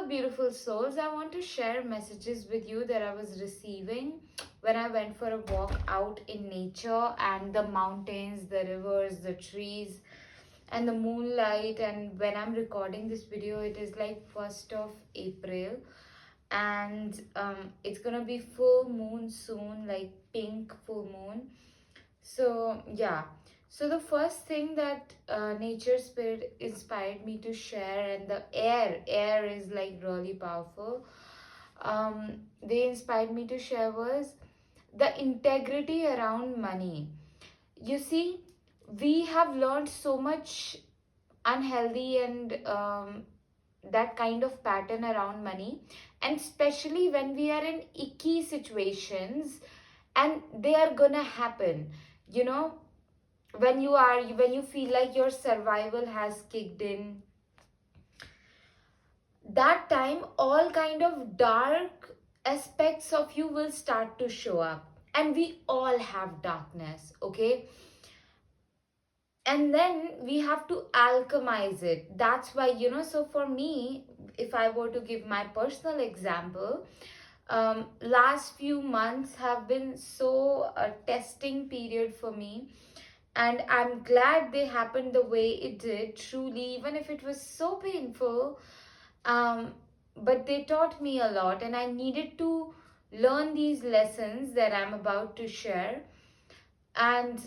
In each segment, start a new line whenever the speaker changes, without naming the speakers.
beautiful souls. I want to share messages with you that I was receiving when I went for a walk out in nature, and the mountains, the rivers, the trees, and the moonlight. And when I'm recording this video, it is like 1st of April, and it's gonna be full moon soon, like pink full moon. So, yeah. So, the first thing that nature spirit inspired me to share, and the air is like really powerful. They inspired me to share was the integrity around money. You see, we have learned so much unhealthy and that kind of pattern around money, and especially when we are in icky situations, and they are gonna happen, you know, when you feel like your survival has kicked in, that time all kind of dark aspects of you will start to show up, and we all have darkness, okay? And then we have to alchemize it. That's why, so for me, if I were to give my personal example, last few months have been so a testing period for me, and I'm glad they happened the way it did, truly, even if it was so painful. um, but they taught me a lot, and I needed to learn these lessons that I'm about to share, and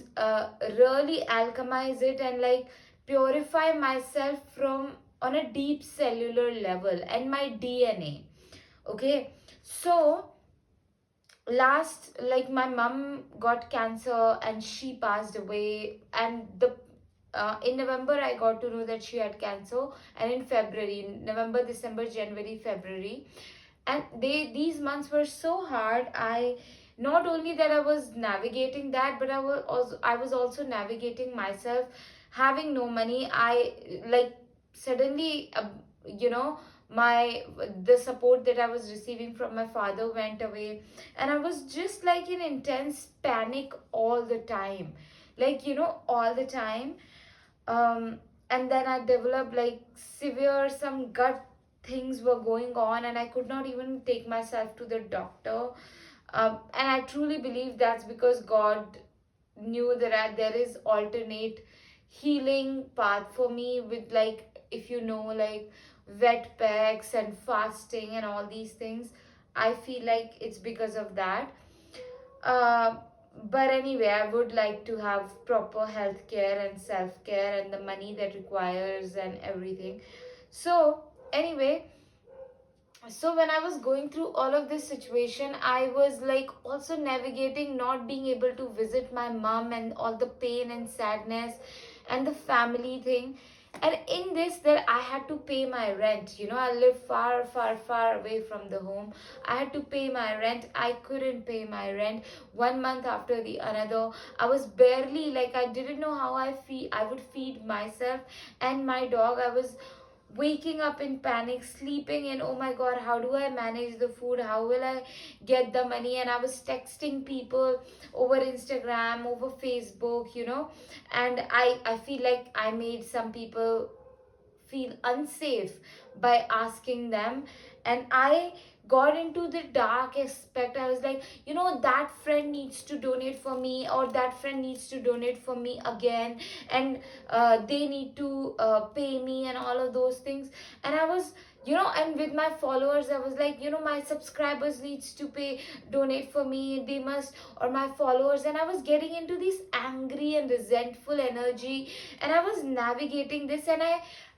really alchemize it, and like purify myself from on a deep cellular level and my DNA. Okay, so last, like, my mom got cancer and she passed away, and the in November I got to know that she had cancer, and in February, November, December, January, February, and these months were so hard. I Not only that I was navigating that, but I was also navigating myself having no money. I like suddenly, you know my the support that I was receiving from my father went away, and I was just like in intense panic all the time, like, all the time. um and then I developed like severe some gut things were going on, and I could not even take myself to the doctor. And I truly believe that's because God knew that there is alternate healing path for me, with, like, if like wet packs and fasting and all these things. I feel like it's because of that. uh, but anyway, I would like to have proper health care and self care and the money that requires and everything. So, anyway, so when I was going through all of this situation, I was like also navigating not being able to visit my mom, and all the pain and sadness and the family thing. And in this, that I had to pay my rent. I live far, far, far away from the home. I had to pay my rent. I couldn't pay my rent. 1 month after the another, I was barely, like, I didn't know how I would feed myself and my dog. I was waking up in panic, sleeping in, oh my god, how do I manage the food, how will I get the money? And I was texting people over Instagram, over Facebook, and I feel like I made some people feel unsafe by asking them. And I got into the dark aspect. I was like, that friend needs to donate for me, or that friend needs to donate for me again, and they need to pay me, and all of those things. And I was, and with my followers, I was like, my subscribers needs to pay, donate for me, they must, or my followers. And I was getting into this angry and resentful energy, and I was navigating this,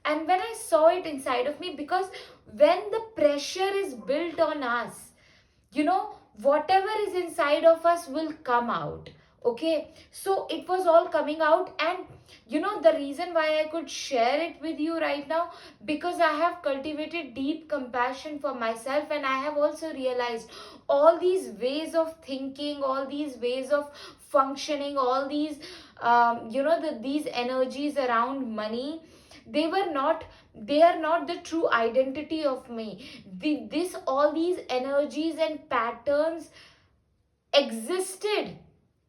and when I saw it inside of me, because when the pressure is built on us, whatever is inside of us will come out. Okay, so it was all coming out. And the reason why I could share it with you right now, because I have cultivated deep compassion for myself, and I have also realized all these ways of thinking, all these ways of functioning, all these these energies around money, they were not they are not the true identity of me. All these energies and patterns existed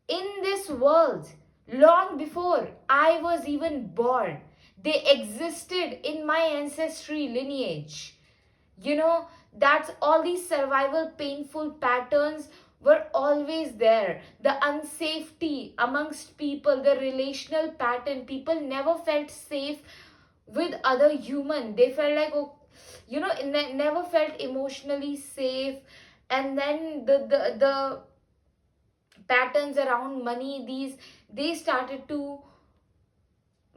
in this world long before I was even born. They existed in my ancestry lineage. You know, that's all these survival painful patterns were always there. The unsafety amongst people, the relational pattern, people never felt safe with other human. They felt like, oh, you know, never felt emotionally safe. And then the patterns around money, these, they started to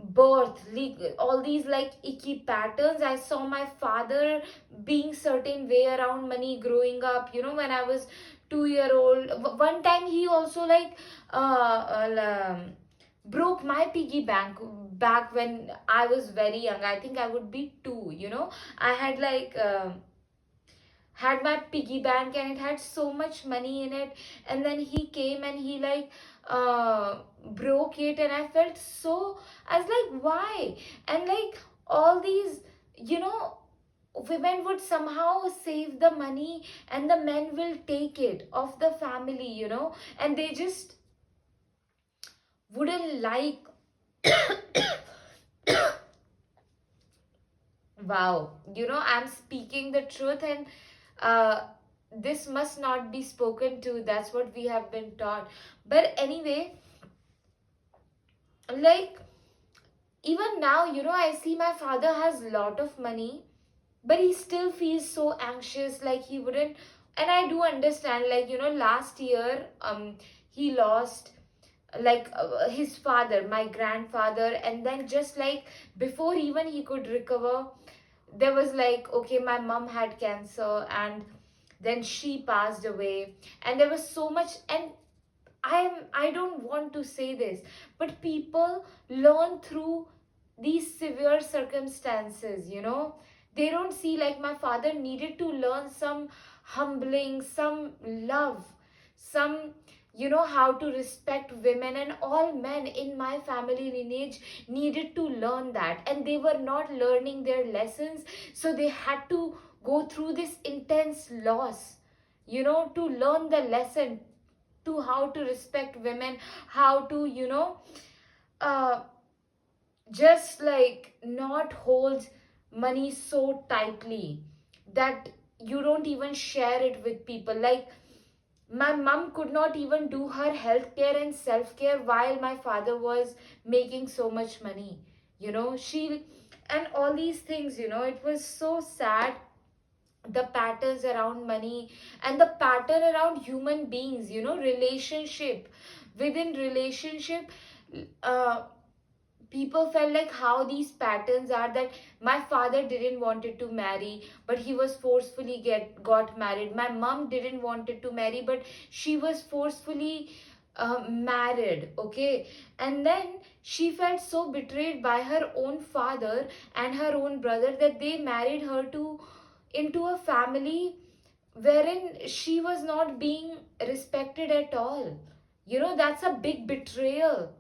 birth all these like icky patterns. I saw my father being certain way around money growing up, you know, when I was 2 year old. One time he also like broke my piggy bank back when I was very young. I think I would be 2, you know. I had like had my piggy bank and it had so much money in it, and then he came and he like broke it, and I felt so, I was like, why? And like all these, you know, women would somehow save the money and the men will take it of the family, you know, and they just wouldn't like. Wow, you know, I'm speaking the truth, and uh, this must not be spoken to. That's what we have been taught. But anyway, like even now, you know, I see my father has lot of money, but he still feels so anxious, like he wouldn't. And I do understand, like, you know, last year, he lost like his father, my grandfather, and then just like before even he could recover, there was like, okay, my mom had cancer and then she passed away, and there was so much. And I don't want to say this, but people learn through these severe circumstances, you know. They don't see, like my father needed to learn some humbling, some love, some, you know, how to respect women, and all men in my family lineage needed to learn that, and they were not learning their lessons, so they had to go through this intense loss, you know, to learn the lesson, to how to respect women, how to, you know, uh, just like not hold money so tightly that you don't even share it with people. Like my mom could not even do her health care and self care while my father was making so much money, you know. She, and all these things, you know, it was so sad. The patterns around money and the pattern around human beings, you know, relationship, within relationship, uh, people felt like how these patterns are, that my father didn't wanted to marry but he was forcefully got married. My mom didn't wanted to marry but she was forcefully married, okay. And then she felt so betrayed by her own father and her own brother that they married her to into a family wherein she was not being respected at all. You know, that's a big betrayal.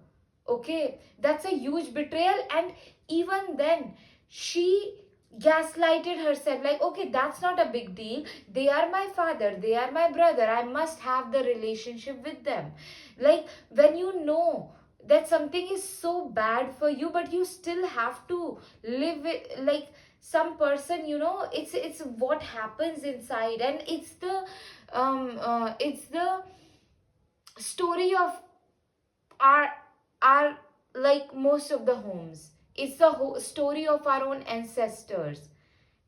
Okay, that's a huge betrayal. And even then, she gaslighted herself like, okay, that's not a big deal. They are my father, they are my brother. I must have the relationship with them. Like, when you know that something is so bad for you, but you still have to live with, like, some person, you know, it's what happens inside, and it's the story of our our like most of the homes. It's the story of our own ancestors.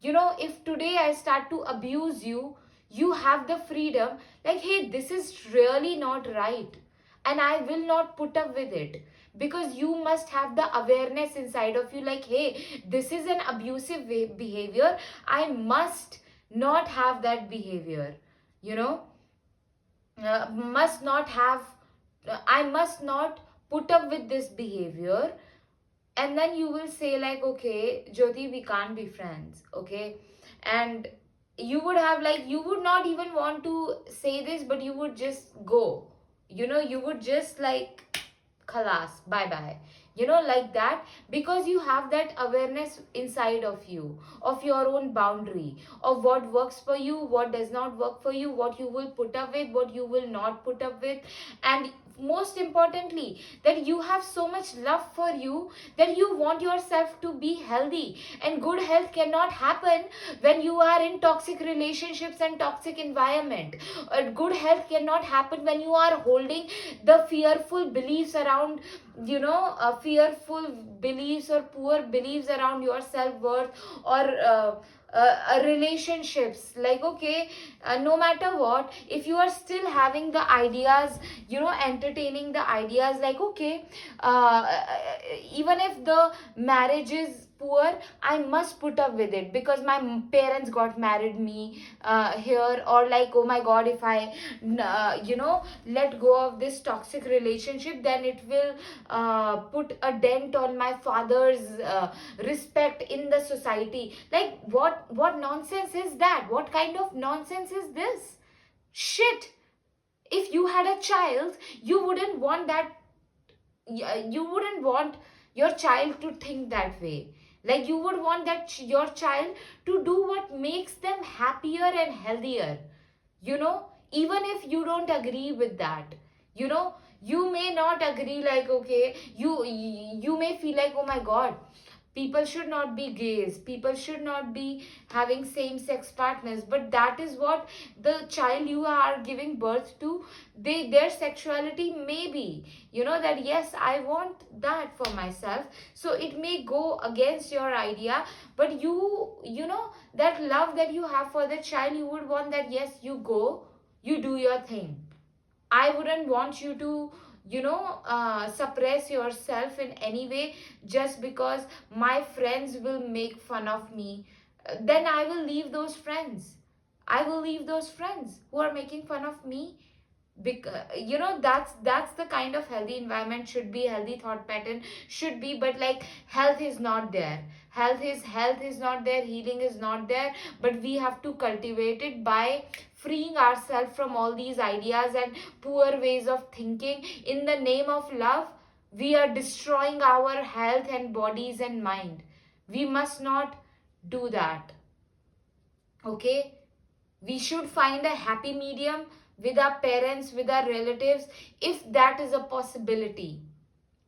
You know, if today I start to abuse you, you have the freedom, like, hey, this is really not right, and I will not put up with it, because you must have the awareness inside of you, like, hey, this is an abusive behavior, I must not have that behavior, you know. Must not have, I must not put up with this behavior. And then you will say like, okay, Jyoti, we can't be friends, okay. And you would have like, you would not even want to say this, but you would just go, you know, you would just like, khalas, bye bye, you know, like that, because you have that awareness inside of you, of your own boundary, of what works for you, what does not work for you, what you will put up with, what you will not put up with. And most importantly, that you have so much love for you that you want yourself to be healthy. And good health cannot happen when you are in toxic relationships and toxic environment. Good health cannot happen when you are holding the fearful beliefs around, fearful beliefs or poor beliefs around your self-worth, or relationships. Like, okay, no matter what, if you are still having the ideas, entertaining the ideas, like, okay, even if the marriage is poor, I must put up with it because my parents got married me here. Or like, oh my god, if I let go of this toxic relationship, then it will put a dent on my father's respect in the society. Like, what nonsense is that? What kind of nonsense is this shit? If you had a child, you wouldn't want that. You wouldn't want your child to think that way. Like, you would want that your child to do what makes them happier and healthier, even if you don't agree with that. You may not agree, like, okay, you may feel like, oh my god, people should not be gays, people should not be having same sex partners, but that is what the child you are giving birth to, their sexuality may be, that yes, I want that for myself. So it may go against your idea, but that love that you have for the child, you would want that, yes, you go, you do your thing. I wouldn't want you to, suppress yourself in any way just because my friends will make fun of me. Then I will leave those friends. I will leave those friends who are making fun of me. Because that's the kind of healthy environment should be, healthy thought pattern should be. But like, health is not there, health is not there, healing is not there, but we have to cultivate it by freeing ourselves from all these ideas and poor ways of thinking. In the name of love, we are destroying our health and bodies and mind. We must not do that. Okay, we should find a happy medium with our parents, with our relatives, if that is a possibility.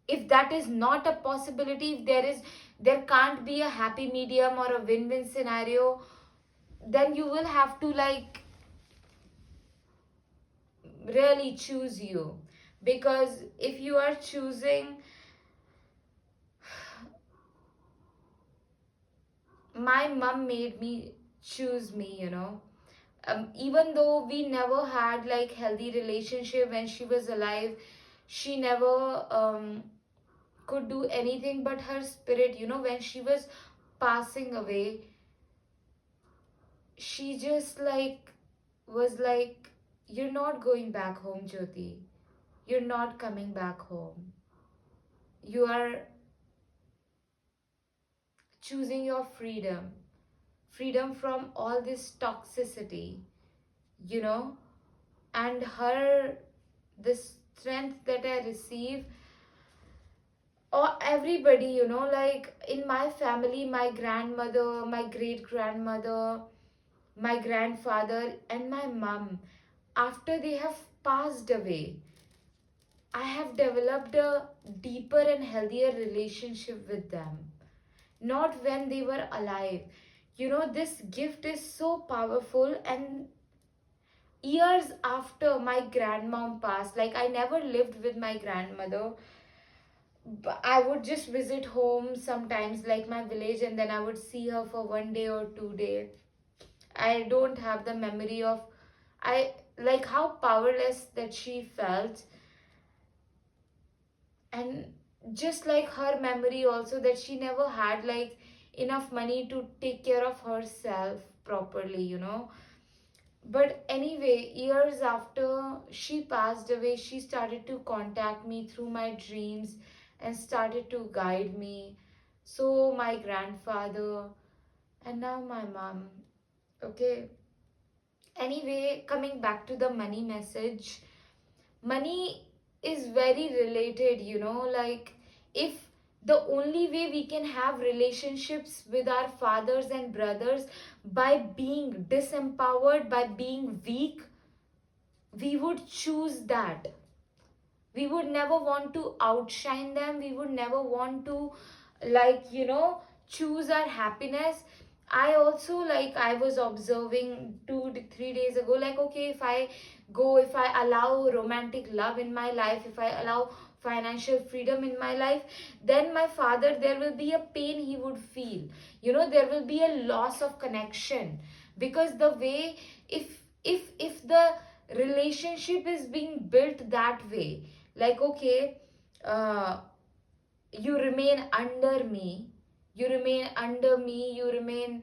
If that is not a possibility, if there can't be a happy medium or a win-win scenario, then you will have to, like, really choose you. Because if you are choosing, my mom made me choose me, even though we never had like healthy relationship when she was alive, she never could do anything. But her spirit, when she was passing away, she just like was like, you're not going back home, Jyoti, you're not coming back home, you are choosing your freedom from all this toxicity, you know and her, the strength that I receive, or everybody, like in my family, my grandmother, my great grandmother, my grandfather, and my mom, after they have passed away, I have developed a deeper and healthier relationship with them, not when they were alive. This gift is so powerful. And years after my grandmom passed, like, I never lived with my grandmother, but I would just visit home sometimes, like my village, and then I would see her for 1 day or 2 day. I don't have the memory of, I like how powerless that she felt. And just like her memory also, that she never had like enough money to take care of herself properly. But anyway, years after she passed away, she started to contact me through my dreams and started to guide me. So my grandfather, and now my mom. Okay. Anyway, coming back to the money message, money is very related, like, if the only way we can have relationships with our fathers and brothers by being disempowered, by being weak, we would choose that. We would never want to outshine them. We would never want to, like, choose our happiness. I also, like, I was observing 3 days ago, like, okay, if I allow romantic love in my life, if I allow financial freedom in my life, then my father, there will be a pain he would feel. There will be a loss of connection, because the way, if the relationship is being built that way, like, okay, uh, you remain under me, you remain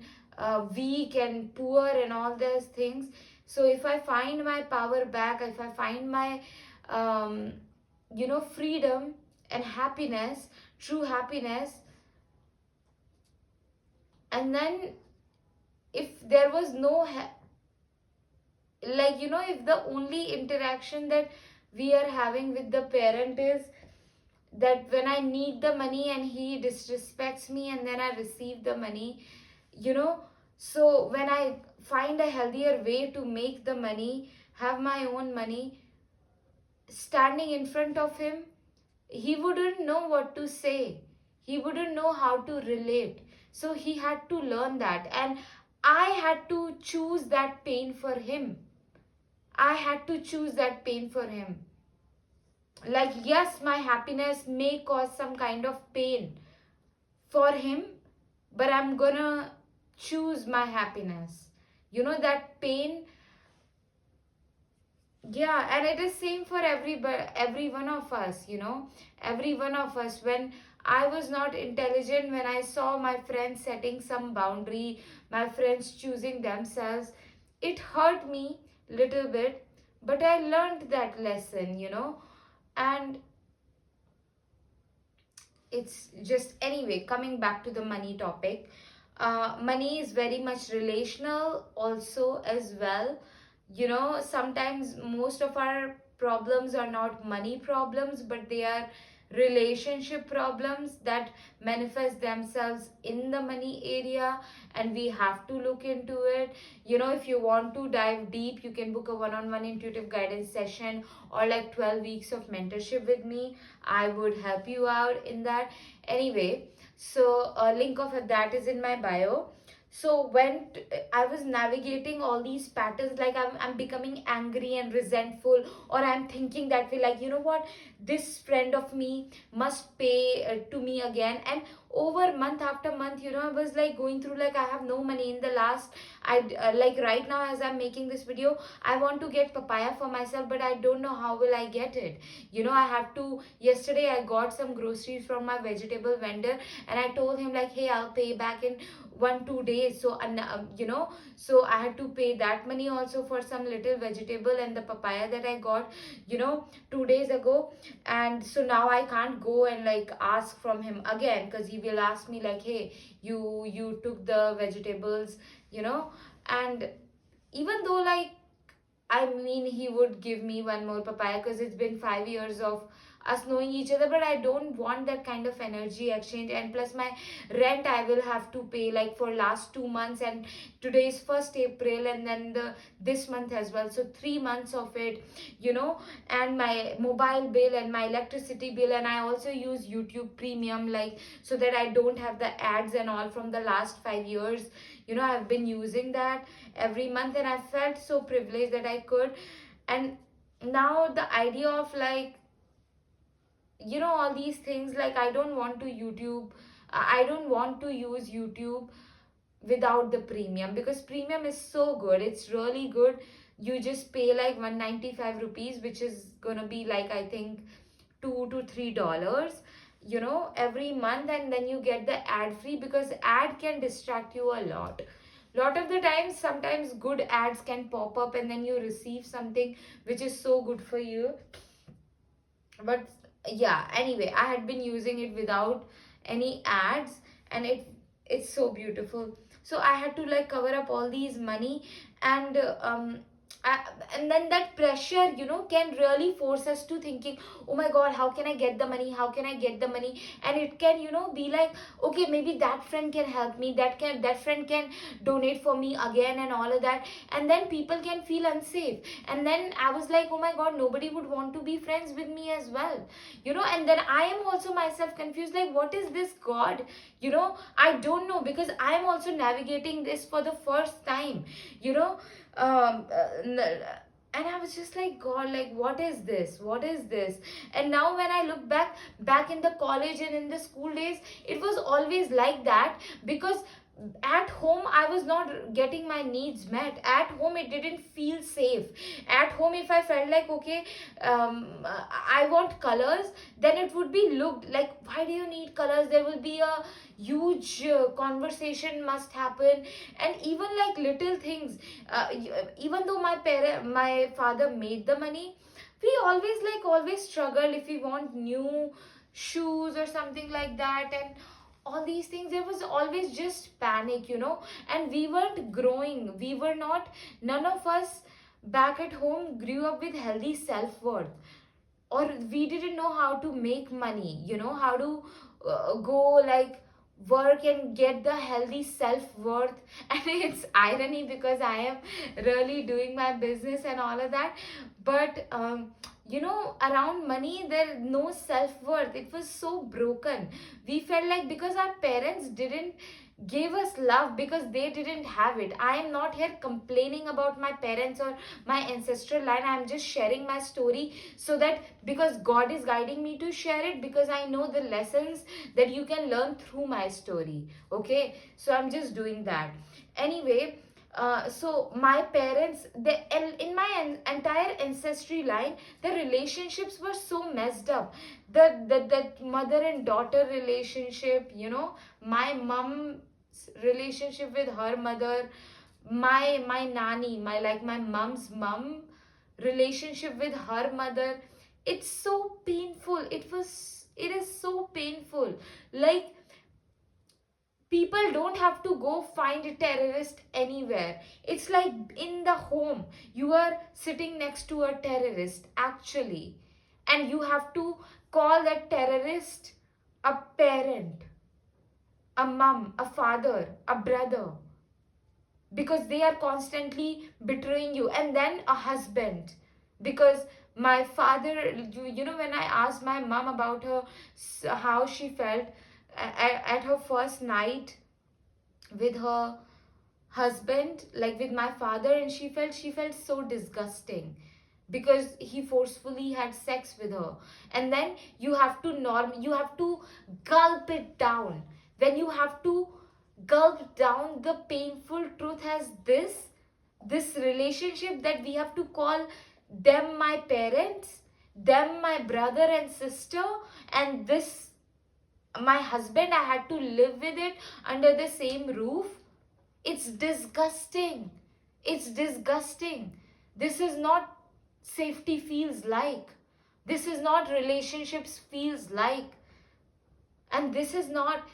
weak and poor and all those things. So if I find my power back, if I find my um, freedom and happiness, true happiness, and then if there was no like, if the only interaction that we are having with the parent is that when I need the money and he disrespects me, and then I receive the money, you know. So when I find a healthier way to make the money, have my own money, standing in front of him, he wouldn't know what to say. He wouldn't know how to relate. So he had to learn that. And I had to choose that pain for him. I had to choose that pain for him. Like, yes, my happiness may cause some kind of pain for him, but I'm gonna choose my happiness. That pain. Yeah, and it is same for every one of us. Every one of us. When I was not intelligent, when I saw my friends setting some boundary, my friends choosing themselves, it hurt me little bit, but I learned that lesson. And it's just, anyway, coming back to the money topic. Money is very much relational also as well. Sometimes most of our problems are not money problems, but they are relationship problems that manifest themselves in the money area, and we have to look into it. If you want to dive deep, you can book a one-on-one intuitive guidance session, or like 12 weeks of mentorship with me. I would help you out in that. Anyway, so a link of that is in my bio. So when I was navigating all these patterns, like, I'm becoming angry and resentful, or I'm thinking that way, like, what, this friend of me must pay to me again. And over month after month, I was like going through, like, I have no money. In the last, I like, right now as I'm making this video, I want to get papaya for myself, but I don't know how will I get it. I have to, yesterday I got some groceries from my vegetable vendor, and I told him, like, hey, I'll pay back in 1-2 days. So, and so I had to pay that money also for some little vegetable and the papaya that I got 2 days ago. And so now I can't go and, like, ask from him again, because he will ask me, like, hey, you took the vegetables. And even though, like, I mean, he would give me one more papaya, because it's been 5 years of us knowing each other, but I don't want that kind of energy exchange. And plus, my rent I will have to pay, like, for last 2 months, and today's first April, and then this month as well. So 3 months of it, and my mobile bill and my electricity bill, and I also use YouTube Premium, like, so that I don't have the ads and all from the last 5 years. I've been using that every month, and I felt so privileged that I could. And now the idea of, like, all these things, like, I don't want to use YouTube without the premium, because premium is so good. It's really good. You just pay like 195 rupees, which is gonna be, like, I think $2 to $3 every month, and then you get the ad free, because ad can distract you a lot of the times. Sometimes good ads can pop up, and then you receive something which is so good for you. But yeah, anyway, I had been using it without any ads, and it's so beautiful. So I had to, like, cover up all these money. And uh, and then that pressure, can really force us to thinking, oh my god, how can I get the money, how can I get the money? And it can, be like, okay, maybe that friend can help me, that friend can donate for me again, and all of that. And then people can feel unsafe, and then I was like, oh my god, nobody would want to be friends with me as well. And then I am also myself confused, like, what is this, God? I don't know, because I am also navigating this for the first time. you know um uh, n- and I was just like, god, like, what is this, what is this? And now when I look back in the college and in the school days, it was always like that. Because at home I was not getting my needs met. At home it didn't feel safe. At home, if I felt like, okay, I want colors, then it would be looked like, why do you need colors? There will be a huge conversation must happen. And even like little things, even though my father made the money, we always struggled if we want new shoes or something like that. And all these things, there was always just panic. And we weren't growing, we were not, none of us back at home grew up with healthy self-worth, or we didn't know how to make money, how to go like work and get the healthy self-worth. And it's irony because I am really doing my business and all of that. But around money, there no self-worth. It was so broken. We felt like, because our parents didn't gave us love, because they didn't have it. I am not here complaining about my parents or my ancestral line. I am just sharing my story, so that, because God is guiding me to share it, because I know the lessons that you can learn through my story. Okay, so I'm just doing that. Anyway, so my parents, in my entire ancestry line, the relationships were so messed up. That mother and daughter relationship, my mom's relationship with her mother, my nanny, my mom's mom relationship with her mother, it's so painful. It is so painful. Like, people don't have to go find a terrorist anywhere. It's like in the home, you are sitting next to a terrorist actually, and you have to call that terrorist a parent, a mom, a father, a brother, because they are constantly betraying you. And then a husband, because my father, when I asked my mom about her, how she felt at her first night with her husband, like with my father, and she felt so disgusting, because he forcefully had sex with her. And then you have to gulp it down. When you have to gulp down the painful truth as this relationship, that we have to call them my parents, them my brother and sister, and this my husband, I had to live with it under the same roof. It's disgusting. It's disgusting. This is not safety feels like. This is not relationships feels like. And this is not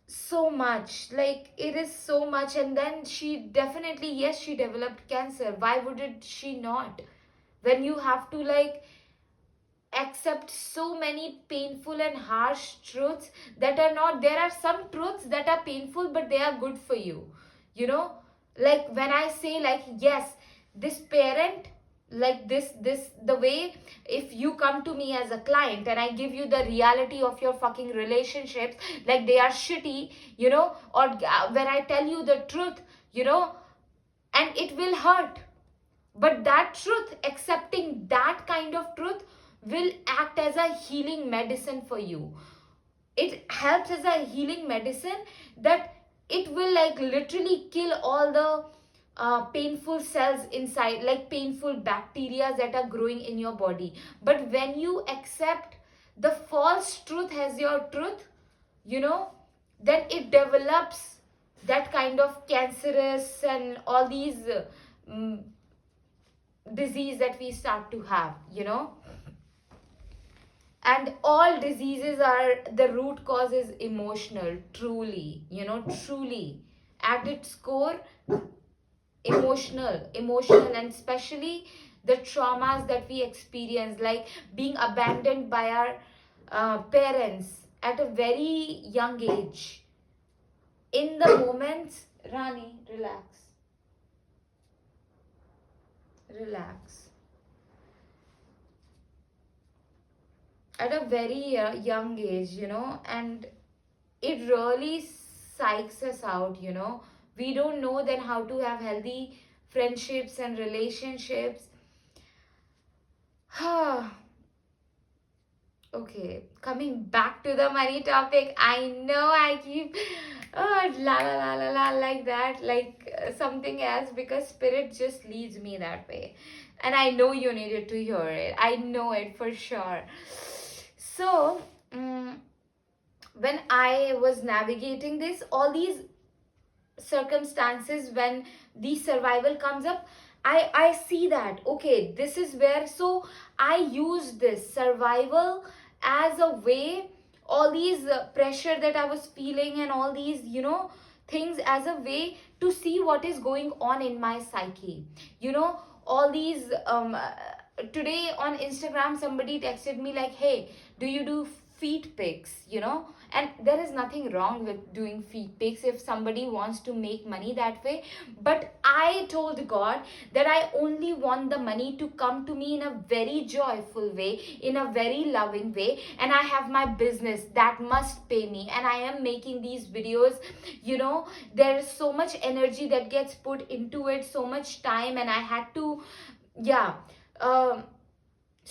so much. Like, it is so much. And then she definitely, yes, she developed cancer. Why would it she not? When you have to like accept so many painful and harsh truths that are not, there are some truths that are painful but they are good for you. you know like when I say, like, yes, this parent, like this the way, if you come to me as a client and I give you the reality of your fucking relationships, like they are shitty, or when I tell you the truth, and it will hurt, but that truth, accepting that kind of truth, will act as a healing medicine for you. It helps as a healing medicine, that it will like literally kill all the painful cells inside, like painful bacteria that are growing in your body. But when you accept the false truth as your truth, you know, then it develops that kind of cancerous and all these mm, disease that we start to have. And all diseases are, the root cause is emotional, truly, truly at its core. emotional, and especially the traumas that we experience, like being abandoned by our parents at a very young age. In the moments, Rani, relax. At a very young age, and it really psychs us out, we don't know then how to have healthy friendships and relationships. Okay, coming back to the money topic, I know I keep la la la la la like that, like something else, because spirit just leads me that way. And I know you needed to hear it. I know it for sure. So, when I was navigating this, all these circumstances, when the survival comes up, I see that okay, this is where, so I use this survival as a way, all these pressure that I was feeling and all these things, as a way to see what is going on in my psyche. All these today on Instagram somebody texted me like, hey, do you do feet pics? And there is nothing wrong with doing feet pics if somebody wants to make money that way. But I told God that I only want the money to come to me in a very joyful way, in a very loving way, and I have my business that must pay me, and I am making these videos. There is so much energy that gets put into it, so much time, and I had to, yeah. um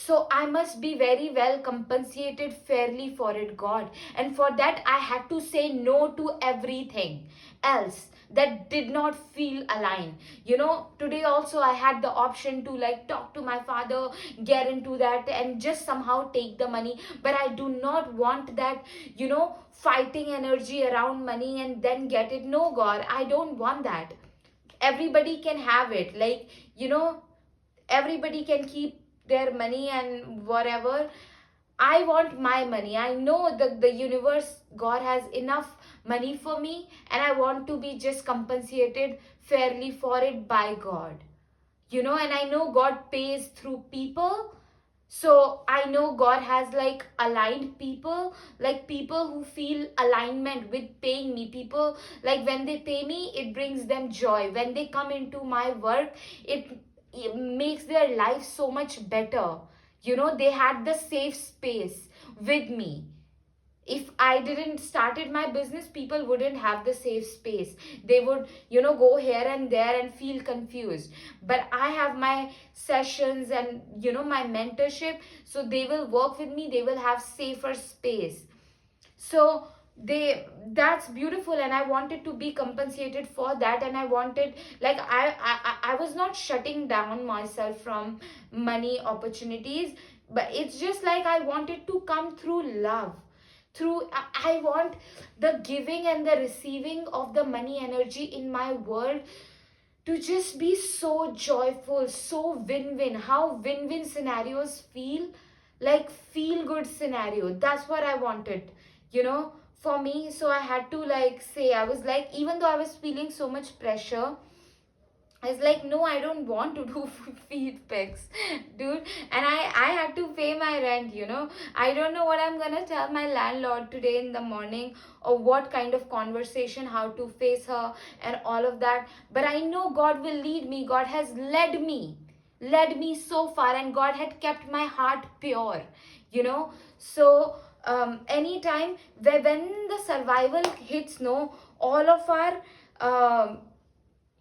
so I must be very well compensated fairly for it, God. And for that, I had to say no to everything else that did not feel aligned. Today also I had the option to like talk to my father, get into that, and just somehow take the money. But I do not want that, fighting energy around money and then get it. No, God, I don't want that. Everybody can have it. Like, everybody can keep their money and whatever. I want my money. I know that the universe, God has enough money for me, and I want to be just compensated fairly for it by God. And I know God pays through people. So I know God has like aligned people, like people who feel alignment with paying me. People, like when they pay me, it brings them joy. When they come into my work, it makes their life so much better. They had the safe space with me. If I didn't started my business, people wouldn't have the safe space. They would, go here and there and feel confused. But I have my sessions and, my mentorship. So they will work with me. They will have safer space. So that's beautiful, and I wanted to be compensated for that. And I wanted, like, I was not shutting down myself from money opportunities, but it's just like I wanted to come through love, through I want the giving and the receiving of the money energy in my world to just be so joyful, so win-win. How win-win scenarios feel, like feel good scenario. That's what I wanted, for me. So I had to like say, I was like, even though I was feeling so much pressure, I was like, no, I don't want to do feed pics, dude. And I had to pay my rent. I don't know what I'm gonna tell my landlord today in the morning, or what kind of conversation, how to face her, and all of that. But I know God will lead me. God has led me so far, and God had kept my heart pure. So anytime when the survival hits, no, all of our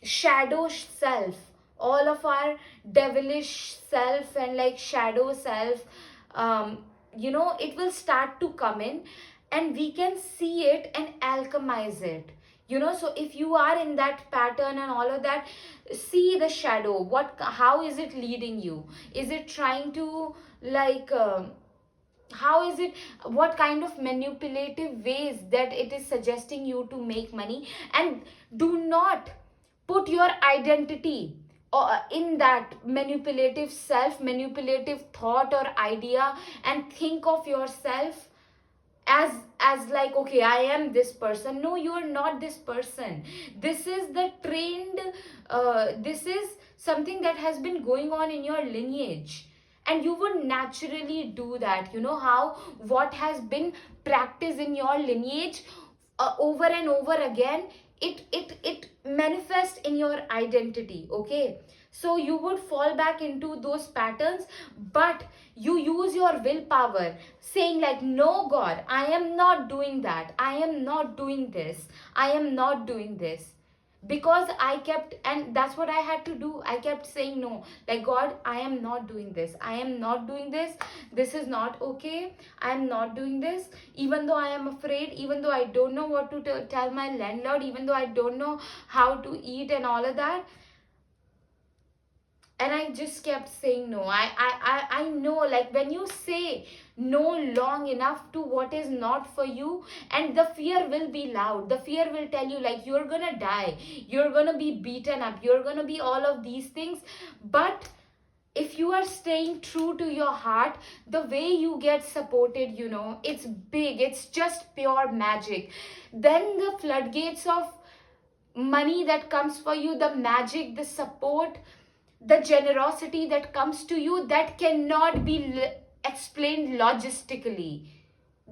shadow self, all of our devilish self and like shadow self, it will start to come in, and we can see it and alchemize it. So if you are in that pattern and all of that, see the shadow. How is it leading you? Is it trying to like how is it, what kind of manipulative ways that it is suggesting you to make money? And do not put your identity in that manipulative thought or idea, and think of yourself as like, okay, I am this person. No, you are not this person. This is the trained this is something that has been going on in your lineage, and you would naturally do that. You know how what has been practiced in your lineage over and over again, it manifests in your identity. Okay, so you would fall back into those patterns, but you use your willpower, saying like, no God, I am not doing that, I am not doing this, I am not doing this. Because I kept, and that's what I had to do, I kept saying no, like, God, I am not doing this, I am not doing this, this is not okay, I am not doing this, even though I am afraid, even though I don't know what to tell my landlord, even though I don't know how to eat and all of that. And I just kept saying no. I know, like, when you say no long enough to what is not for you, and the fear will be loud, the fear will tell you like, you're gonna die, you're gonna be beaten up, you're gonna be all of these things. But if you are staying true to your heart, the way you get supported, you know, it's big, it's just pure magic. Then the floodgates of money that comes for you, the magic, the support, the generosity that comes to you, that cannot be explained logistically.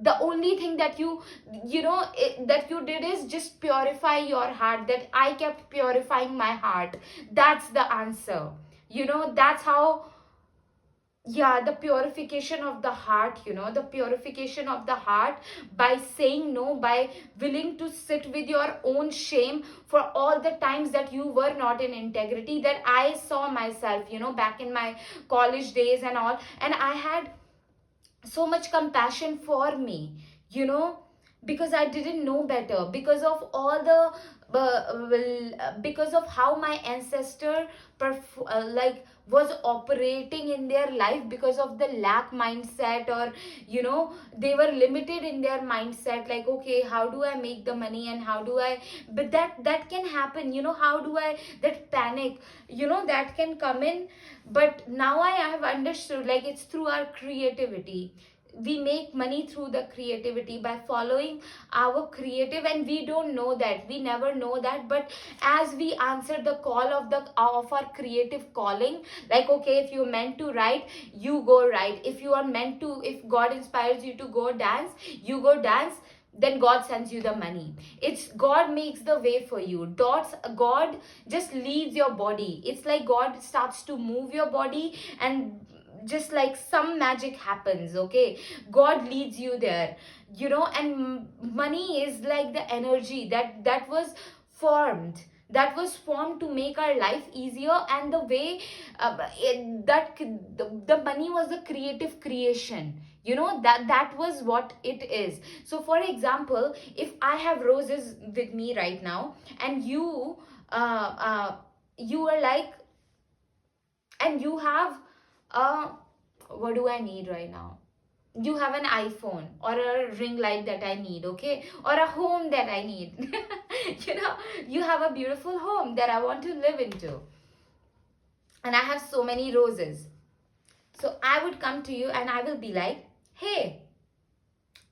The only thing that that you did is just purify your heart, that I kept purifying my heart. That's the answer. That's how. Yeah, the purification of the heart, the purification of the heart, by saying no, by willing to sit with your own shame for all the times that you were not in integrity, that I saw myself, back in my college days and all, and I had so much compassion for me, because I didn't know better, because of all the because of how my ancestor was operating in their life, because of the lack mindset, or they were limited in their mindset, like, okay, how do I make the money, and how do I, but that can happen, how do I, that panic, that can come in. But now I have understood, like, it's through our creativity. We make money through the creativity, by following our creative, and we don't know that, we never know that, but as we answer the call of our creative calling, like, okay, if you're meant to write, you go write. If you are meant to, if God inspires you to go dance, you go dance. Then God sends you the money. It's God makes the way for you. God just leads your body. It's like God starts to move your body, and just like some magic happens. Okay, God leads you there, and money is like the energy that was formed to make our life easier. And the way the money was a creative creation, that was what it is. So for example, if I have roses with me right now, and you are like, and you have what do I need right now? You have an iPhone or a ring light that I need, okay, or a home that I need. You have a beautiful home that I want to live into, and I have so many roses. So I would come to you and I will be like, hey,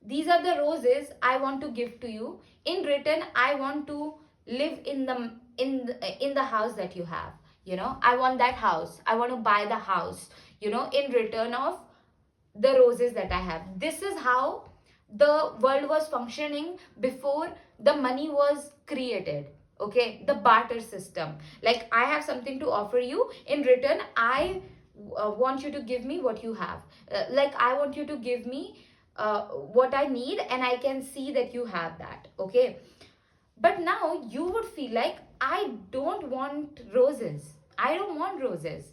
these are the roses I want to give to you. In return, I want to live in the house that you have. I want that house, I want to buy the house, in return of the roses that I have. This is how the world was functioning before the money was created. Okay, the barter system. Like, I have something to offer you, in return I want you to give me what you have. Like, I want you to give me what I need, and I can see that you have that. Okay, but now you would feel like, I don't want roses, I don't want roses.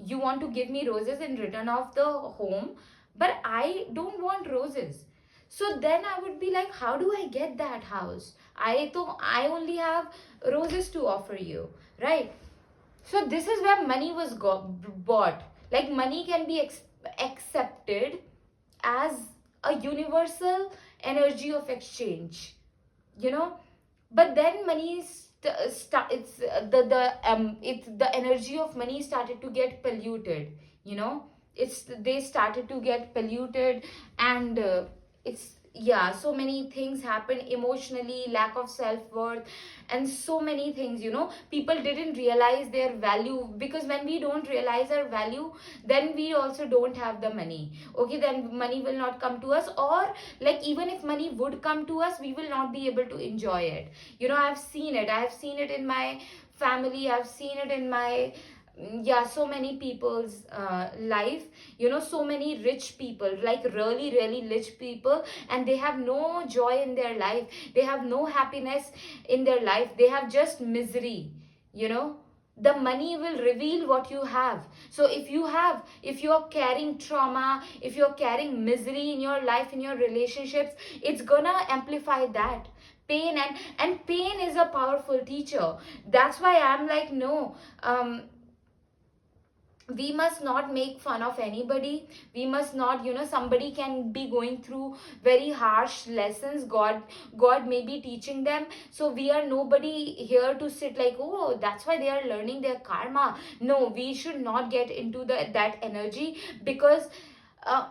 You want to give me roses in return of the home, but I don't want roses. So then I would be like, how do I get that house? I only have roses to offer you, right? So this is where money was bought. Like, money can be accepted as a universal energy of exchange, you know but then money it's it's the energy of money started to get polluted. It's they started to get polluted, and it's yeah, so many things happen emotionally, lack of self-worth, and so many things, people didn't realize their value, because when we don't realize our value, then we also don't have the money. Okay, then money will not come to us, or like even if money would come to us, we will not be able to enjoy it. I've seen it in my family, I've seen it in my, yeah, so many people's life. So many rich people, like really really rich people, and they have no joy in their life, they have no happiness in their life, they have just misery. you know the money will reveal what you have. So if you are carrying trauma, if you're carrying misery in your life, in your relationships, it's gonna amplify that pain. And pain is a powerful teacher. That's why I'm like, no, we must not make fun of anybody. We must not, somebody can be going through very harsh lessons, god may be teaching them. So we are nobody here to sit like, oh, that's why they are learning their karma. No, we should not get into that energy, because uh,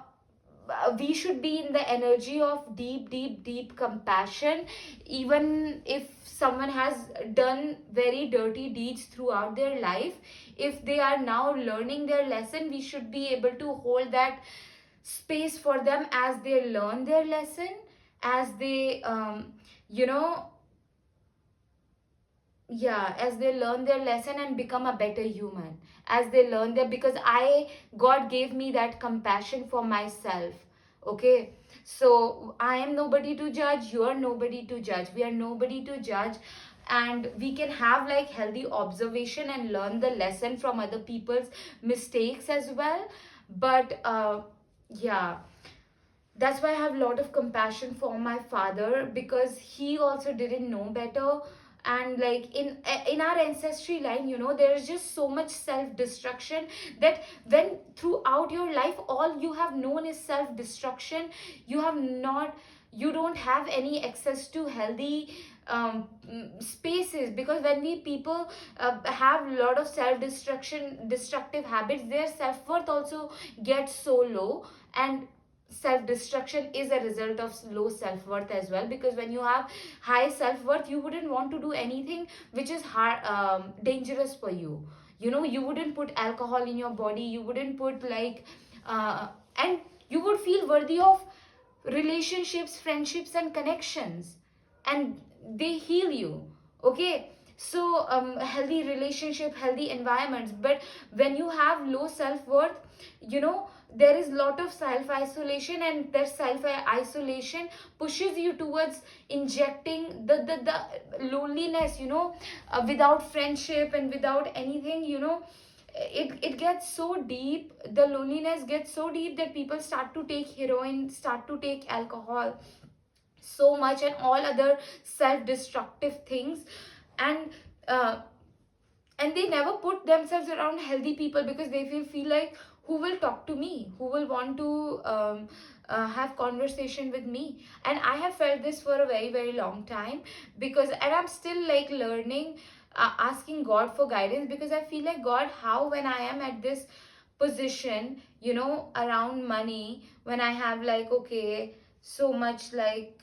we should be in the energy of deep deep deep compassion. Even if someone has done very dirty deeds throughout their life, if they are now learning their lesson, we should be able to hold that space for them as they learn their lesson, as they you know yeah, as they learn their lesson and become a better human, as they learn their, because God gave me that compassion for myself. Okay, so I am nobody to judge, you are nobody to judge, we are nobody to judge. And we can have like healthy observation and learn the lesson from other people's mistakes as well. But yeah, that's why I have a lot of compassion for my father, because he also didn't know better. And like in our ancestry line, there's just so much self destruction, that when throughout your life all you have known is self destruction, you have not you don't have any access to healthy spaces. Because when we people have a lot of destructive habits, their self-worth also gets so low. And self destruction is a result of low self worth as well, because when you have high self worth, you wouldn't want to do anything which is dangerous for you. You wouldn't put alcohol in your body, you wouldn't put like and you would feel worthy of relationships, friendships, and connections, and they heal you. Okay, so healthy relationship, healthy environments. But when you have low self-worth, there is lot of self-isolation, and that self-isolation pushes you towards injecting the loneliness, without friendship and without anything. It gets so deep, the loneliness gets so deep, that people start to take heroin, start to take alcohol so much, and all other self-destructive things. And uh, and they never put themselves around healthy people, because they feel like, who will talk to me, who will want to have conversation with me. And I have felt this for a very very long time, and I'm still like learning, asking God for guidance, because I feel like, God, how, when I am at this position, around money, when I have like, okay, so much like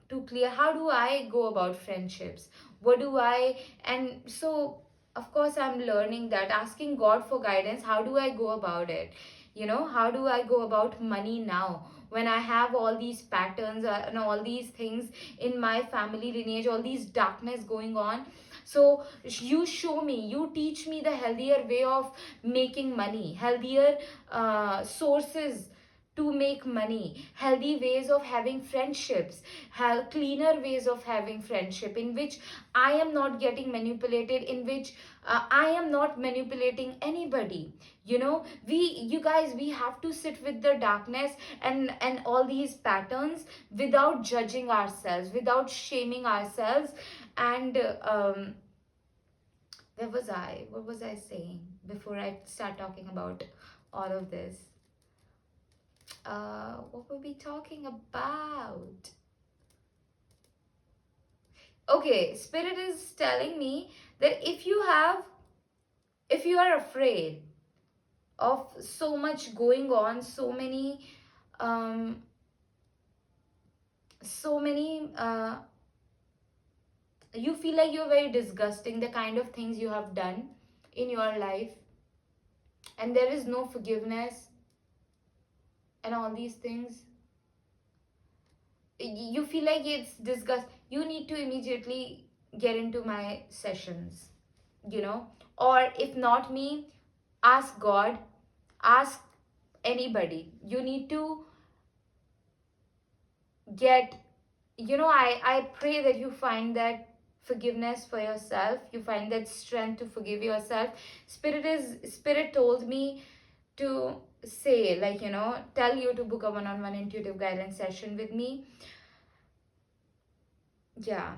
to clear, how do I go about friendships, what do I and so of course I'm learning that, asking God for guidance, how do I go about it. How do I go about money now, when I have all these patterns, and all these things in my family lineage, all these darkness going on. So you show me, you teach me the healthier way of making money, healthier sources to make money, healthy ways of having friendships, have cleaner ways of having friendship, in which I am not getting manipulated, in which I am not manipulating anybody. You guys, we have to sit with the darkness and all these patterns, without judging ourselves, without shaming ourselves. And where was I, what was I saying before I start talking about all of this? What were we talking about? Okay, Spirit is telling me that if you are afraid of so much going on, so many um so many you feel like you're very disgusting, the kind of things you have done in your life, and there is no forgiveness and all these things. You feel like it's disgust, you need to immediately get into my sessions, you know. Or if not me, ask God, ask anybody. You need to get, you know, I pray that you find that forgiveness for yourself, you find that strength to forgive yourself. Spirit told me to say, like, you know, tell you to book a one-on-one intuitive guidance session with me. Yeah,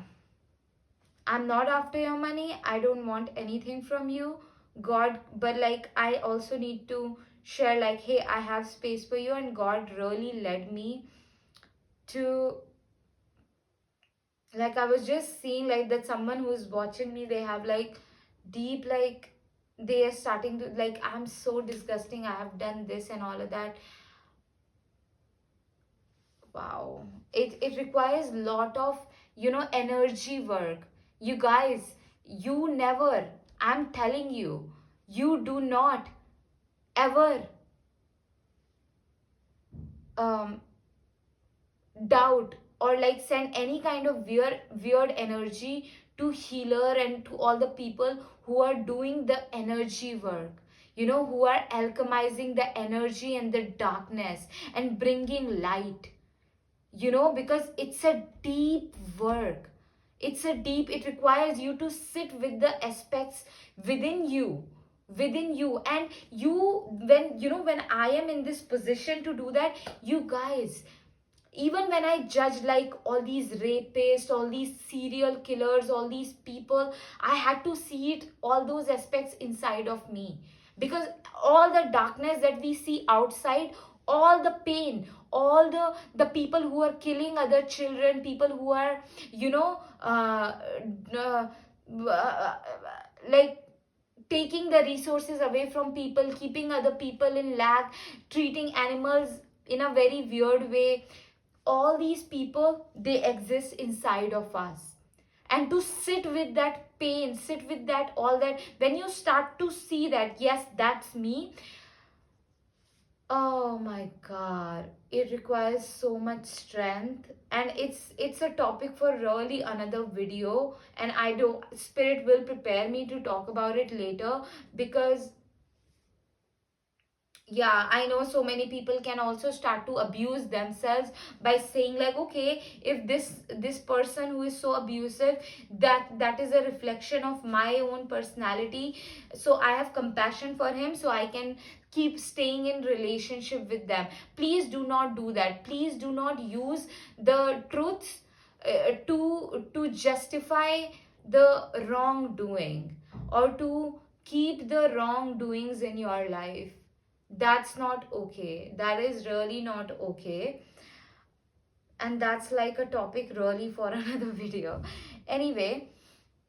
I'm not after your money, I don't want anything from you, God. But like, I also need to share, like, hey, I have space for you. And God really led me to, like, I was just seeing like that someone who's watching me, they have like deep, like, they are starting to, like, I'm so disgusting, I have done this and all of that. Wow, it requires lot of, you know, energy work. You guys, you never, I'm telling you, you do not ever um doubt or like send any kind of weird energy to healer and to all the people who are doing the energy work, you know, who are alchemizing the energy and the darkness and bringing light, you know, because it's a deep work. It's a deep, it requires you to sit with the aspects within you. And you, when, you know, when I am in this position to do that, you guys, even when I judge like all these rapists, all these serial killers, all these people, I had to see it, all those aspects inside of me. Because all the darkness that we see outside, all the pain, all the people who are killing other children, people who are, you know, uh, uh, like taking the resources away from people, keeping other people in lack, treating animals in a very weird way, all these people, they exist inside of us. And to sit with that pain, sit with that, all that, when you start to see that, yes, that's me. Oh my god, it requires so much strength, and it's a topic for really another video. And I do, spirit will prepare me to talk about it later, because yeah, I know so many people can also start to abuse themselves by saying like, okay, if this person who is so abusive, that is a reflection of my own personality, so I have compassion for him, so I can keep staying in relationship with them. Please do not do that. Please do not use the truths to justify the wrongdoing, or to keep the wrongdoings in your life. That's not okay, that is really not okay. And that's like a topic really for another video. Anyway,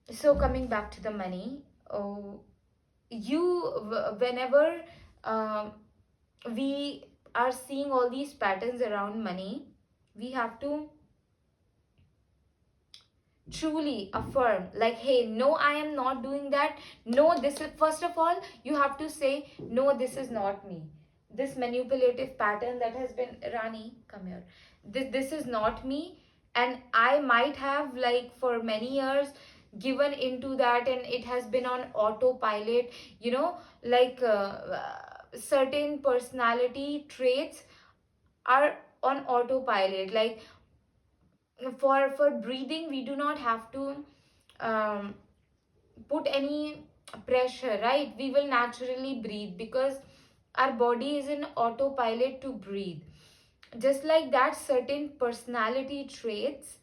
so coming back to the money, oh, whenever um, we are seeing all these patterns around money, we have to truly affirm, like, hey, no, I am not doing that. No, this is, first of all, you have to say, no, this is not me. This manipulative pattern that has been, Rani, come here, this is not me. And I might have, like, for many years given into that, and it has been on autopilot, you know, like certain personality traits are on autopilot. Like, for breathing, we do not have to um, put any pressure, right? We will naturally breathe because our body is in autopilot to breathe. Just like that, certain personality traits,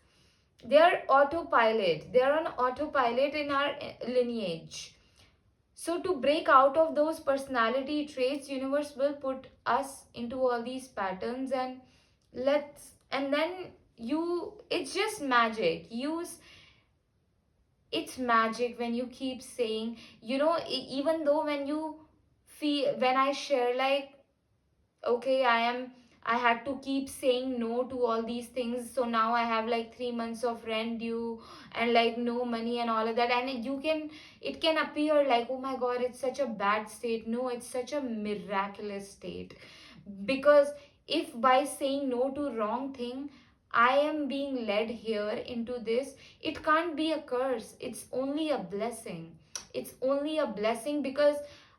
they are autopilot, they are on autopilot in our lineage. So to break out of those personality traits, universe will put us into all these patterns, and and then you, it's just magic. It's magic when you keep saying, you know, even though when you feel, when I share like, okay, I had to keep saying no to all these things. So now I have like 3 months of rent due and like no money and all of that. And it can appear like, oh my God, it's such a bad state. No, it's such a miraculous state. Because if by saying no to wrong thing, I am being led here into this, it can't be a curse. It's only a blessing. It's only a blessing because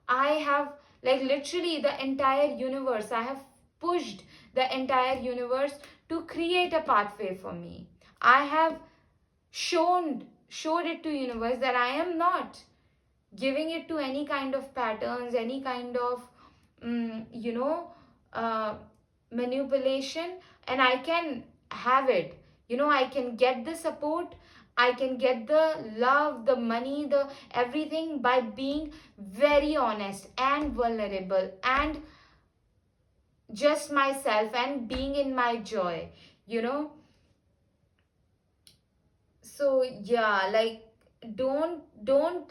I have, like, literally the entire universe, I have pushed the entire universe to create a pathway for me. I have showed it to universe that I am not giving it to any kind of patterns, any kind of mm, you know uh, manipulation, and I can have it. I can get the support, I can get the love, the money, the everything by being very honest and vulnerable and just myself and being in my joy you know so yeah, like, don't,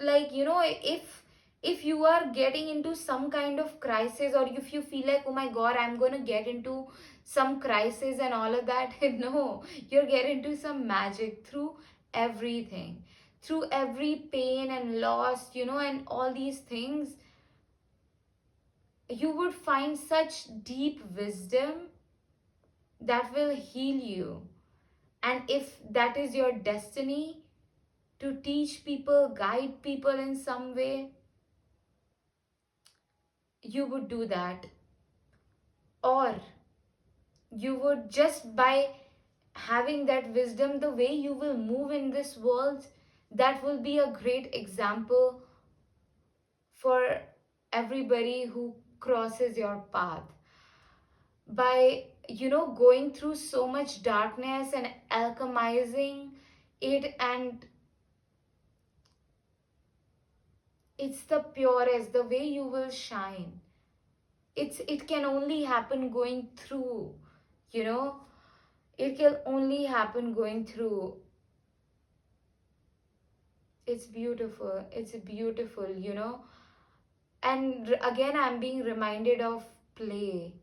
like, if you are getting into some kind of crisis, or if you feel like, oh my God, I'm going to get into some crisis and all of that, no, you're getting into some magic through everything, through every pain and loss, and all these things. You would find such deep wisdom that will heal you. And if that is your destiny, to teach people, guide people in some way, you would do that. Or you would, just by having that wisdom, the way you will move in this world, that will be a great example for everybody who crosses your path. By, going through so much darkness and alchemizing it, and it's the purest, the way you will shine. It can only happen going through, you know it can only happen going through. It's beautiful, it's beautiful. And again, I'm being reminded of play,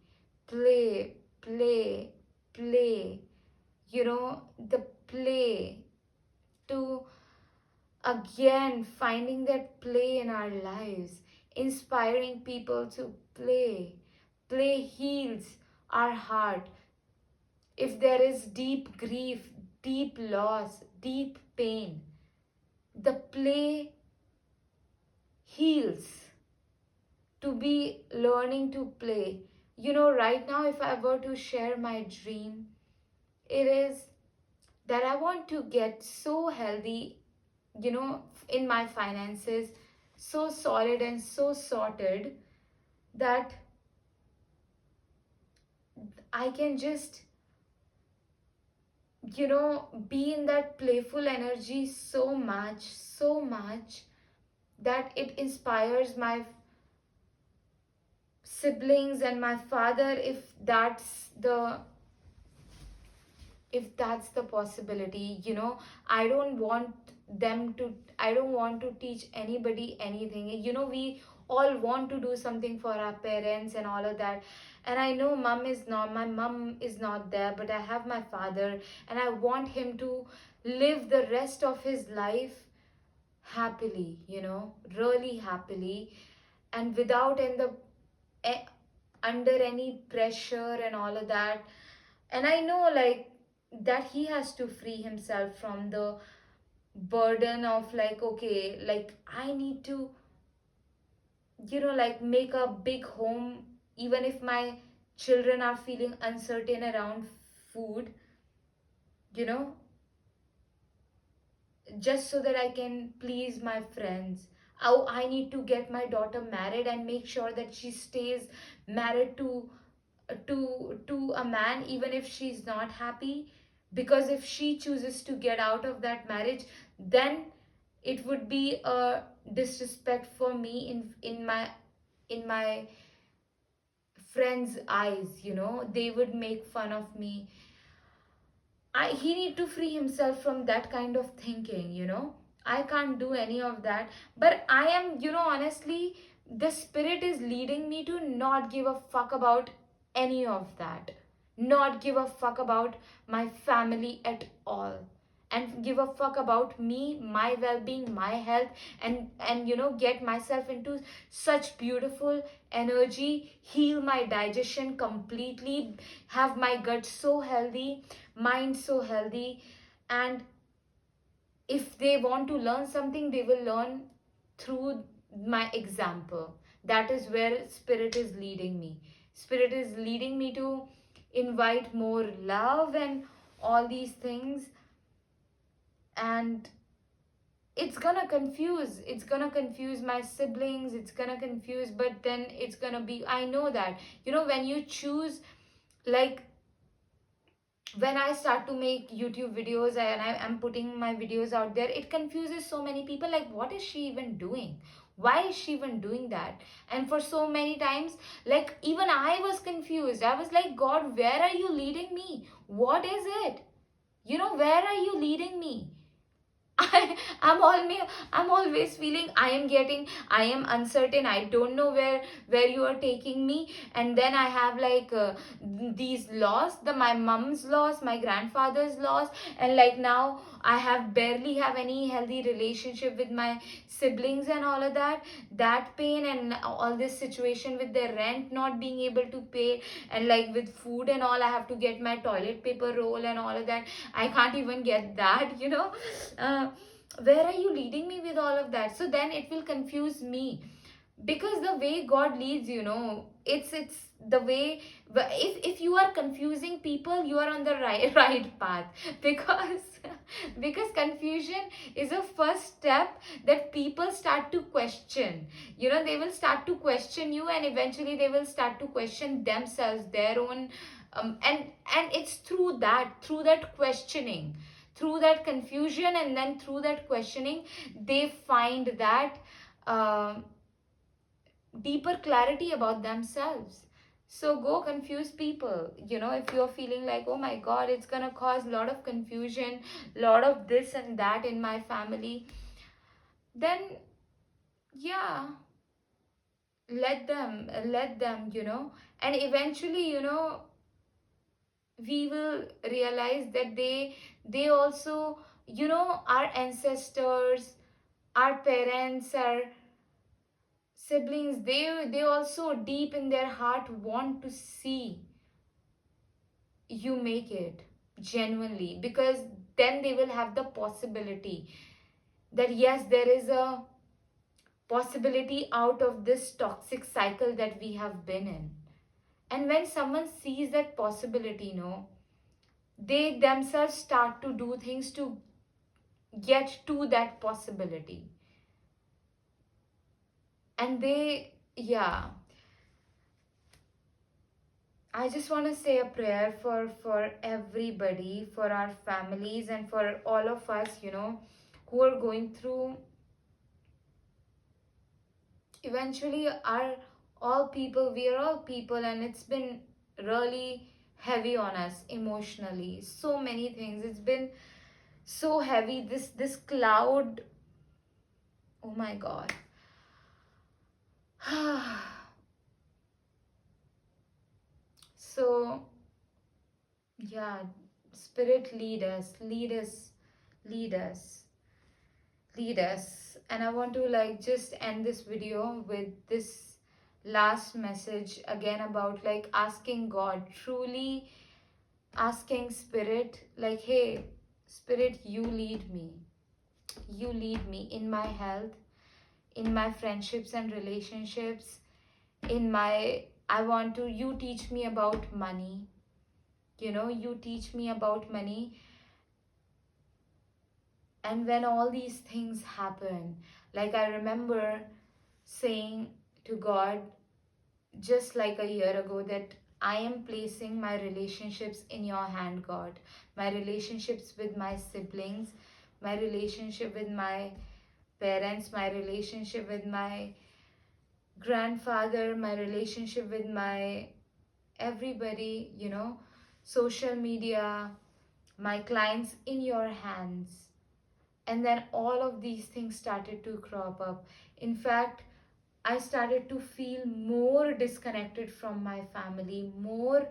play, play, play. The play, to again finding that play in our lives, inspiring people to play. Play heals our heart. If there is deep grief, deep loss, deep pain, the play heals. To be learning to play. Right now, if I were to share my dream, it is that I want to get so healthy, in my finances, so solid and so sorted that I can just, be in that playful energy so much that it inspires my siblings and my father, if that's the possibility. I don't want to teach anybody anything. We all want to do something for our parents and all of that. And I know my mom is not there, but I have my father, and I want him to live the rest of his life happily, really happily, and without eh, under any pressure and all of that. And I know, like, that he has to free himself from the burden of, like, okay, like, I need to, like, make a big home, even if my children are feeling uncertain around food, you know just so that I can please my friends. Oh, I need to get my daughter married and make sure that she stays married to a man, even if she's not happy. Because if she chooses to get out of that marriage, then it would be a disrespect for me in my friends' eyes. They would make fun of me. He need to free himself from that kind of thinking. I can't do any of that. But I am, honestly, the spirit is leading me to not give a fuck about any of that. not give a fuck about my family at all, and give a fuck about me, my well-being, my health, and get myself into such beautiful energy, heal my digestion completely, have my gut so healthy, mind so healthy. And if they want to learn something, they will learn through my example. That is where spirit is leading me. Spirit is leading me to invite more love and all these things. And it's gonna confuse my siblings, it's gonna confuse, but then it's gonna be, I know that, when you choose, like, when I start to make YouTube videos and I'm putting my videos out there, it confuses so many people. Like, what is she even doing? Why is she even doing that? And for so many times, like, even I was confused. I was like, God, where are you leading me? What is it? Where are you leading me? I'm always feeling I am uncertain. I don't know where you are taking me. And then I have like these loss, my mom's loss, my grandfather's loss, and like now I have barely have any healthy relationship with my siblings and all of that pain, and all this situation with the rent not being able to pay, and like with food and all, I have to get my toilet paper roll and all of that. I can't even get that. uh, where are you leading me with all of that? So then it will confuse me, because the way God leads, it's the way. If you are confusing people, you are on the right right path. Because confusion is a first step that people start to question. They will start to question you, and eventually they will start to question themselves, their own. And it's through that questioning, through that confusion, and then through that questioning, they find that um deeper clarity about themselves. So go confuse people. If you're feeling like, oh my god, it's gonna cause a lot of confusion, lot of this and that in my family, then yeah, let them. And eventually, we will realize that they also, our ancestors, our parents, our siblings, they also deep in their heart want to see you make it genuinely, because then they will have the possibility that yes, there is a possibility out of this toxic cycle that we have been in. And when someone sees that possibility, they themselves start to do things to get to that possibility. And yeah, I just want to say a prayer for everybody, for our families, and for all of us, who are going through. Eventually, we are all people, and it's been really heavy on us emotionally. So many things. It's been so heavy. This cloud. Oh my God. So yeah, Spirit, lead us, lead us, lead us, lead us. And I want to like just end this video with this last message again, about like asking God, truly asking Spirit, like, hey, Spirit, you lead me. You lead me in my health, in my friendships and relationships, in my, I want to, you teach me about money. You teach me about money. And when all these things happen, like, I remember saying to God just like a year ago that I am placing my relationships in your hand, God. My relationships with my siblings, my relationship with my parents, my relationship with my grandfather, my relationship with my everybody, social media, my clients, in your hands. And then all of these things started to crop up. In fact, I started to feel more disconnected from my family, more.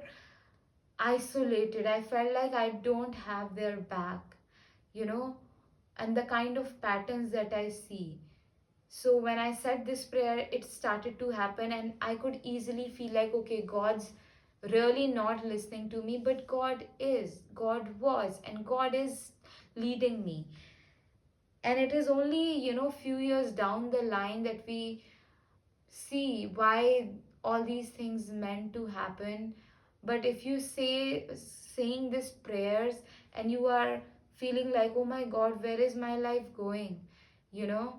isolated. I felt like I don't have their back, you know, and the kind of patterns that I see. So when I said this prayer, it started to happen, and I could easily feel like, okay, God's really not listening to me, but God is, God was, and God is leading me. And it is only, few years down the line that we see why all these things meant to happen. But if you saying these prayers and you are feeling like, oh my God, where is my life going, you know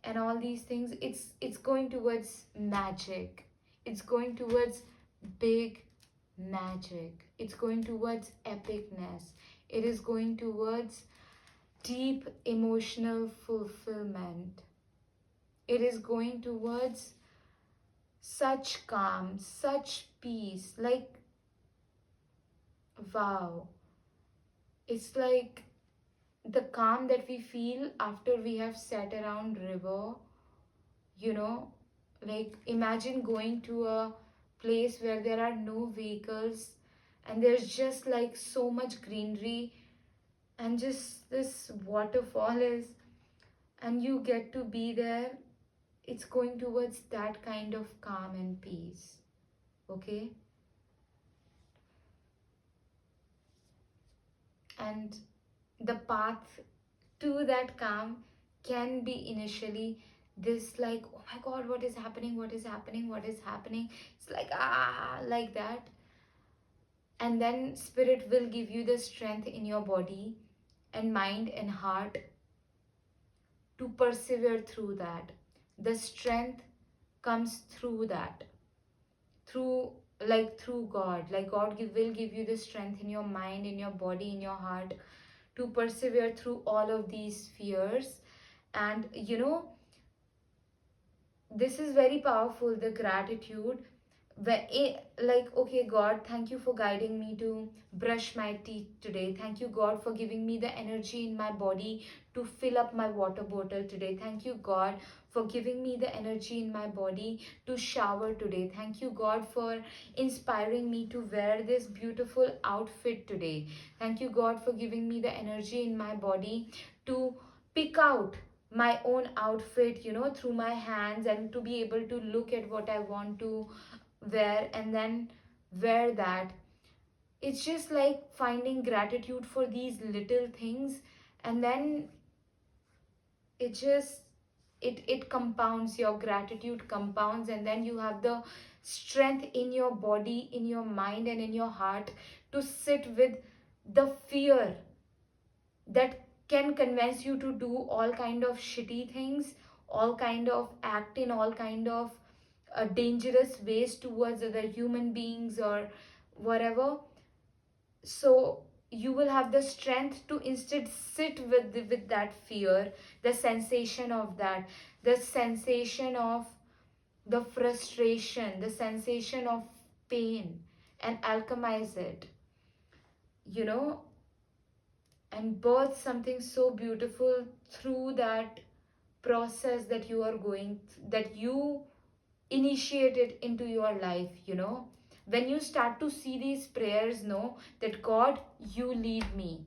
and all these things, it's going towards magic. It's going towards big magic. It's going towards epicness. It is going towards deep emotional fulfillment. It is going towards such calm, such peace. Like, wow. It's like the calm that we feel after we have sat around river, you know, like imagine going to a place where there are no vehicles and there's just like so much greenery and just this waterfall is, and you get to be there. It's going towards that kind of calm and peace. Okay. And the path to that calm can be initially this, like, oh my God, what is happening, what is happening, what is happening. It's like, like that. And then spirit will give you the strength in your body and mind and heart to persevere through that. The strength comes through that, through through God. Like God will give you the strength in your mind, in your body, in your heart to persevere through all of these fears. And this is very powerful, the gratitude. Like, okay, God, thank you for guiding me to brush my teeth today. Thank you, God, for giving me the energy in my body to fill up my water bottle today. Thank you, God, for giving me the energy in my body to shower today. Thank you, God, for inspiring me to wear this beautiful outfit today. Thank you, God, for giving me the energy in my body to pick out my own outfit, through my hands, and to be able to look at what I want to wear and then wear that. It's just like finding gratitude for these little things, and then it just it compounds. Your gratitude compounds, and then you have the strength in your body, in your mind, and in your heart to sit with the fear that can convince you to do all kind of shitty things, all kind of act in all kind of dangerous ways towards other human beings or whatever. So you will have the strength to instead sit with that fear, the sensation of that, the sensation of the frustration, the sensation of pain, and alchemize it, you know and birth something so beautiful through that process that you are going, that you initiated into your life. When you start to see these prayers, know that God, you lead me.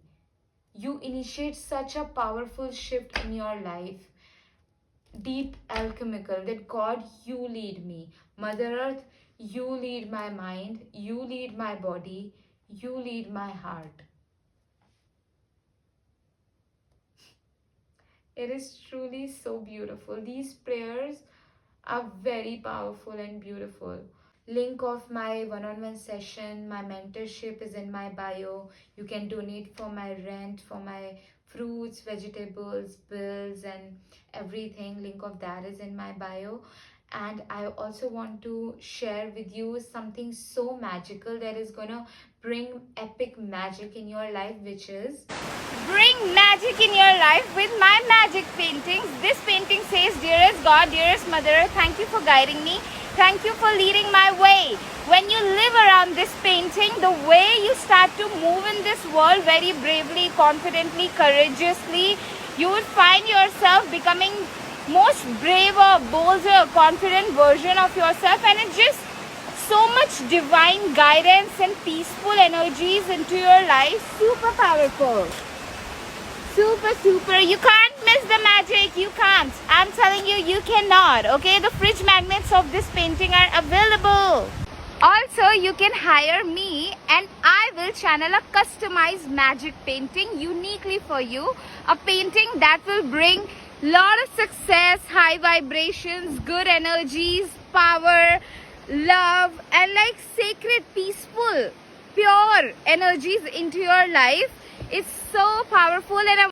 You initiate such a powerful shift in your life, deep alchemical, that God, you lead me. Mother Earth, you lead my mind, you lead my body, you lead my heart. It is truly so beautiful. These prayers are very powerful and beautiful. Link of my one-on-one session, my mentorship is in my bio. You can donate for my rent, for my fruits, vegetables, bills, and everything. Link of that is in my bio. And I also want to share with you something so magical that is gonna bring epic magic in your life, which is bring magic in your life with my magic paintings. This painting says, dearest God, dearest Mother, thank you for guiding me. Thank you for leading my way. When you live around this painting, the way you start to move in this world very bravely, confidently, courageously, you would find yourself becoming most braver, bolder, confident version of yourself, and it just so much divine guidance and peaceful energies into your life. Super powerful. Super, super. You can't miss the magic. You can't. I'm telling you, you cannot. Okay, the fridge magnets of this painting are available. Also, you can hire me and I will channel a customized magic painting uniquely for you. A painting that will bring lot of success, high vibrations, good energies, power, love, and like sacred, peaceful, pure energies into your life. It's so powerful, and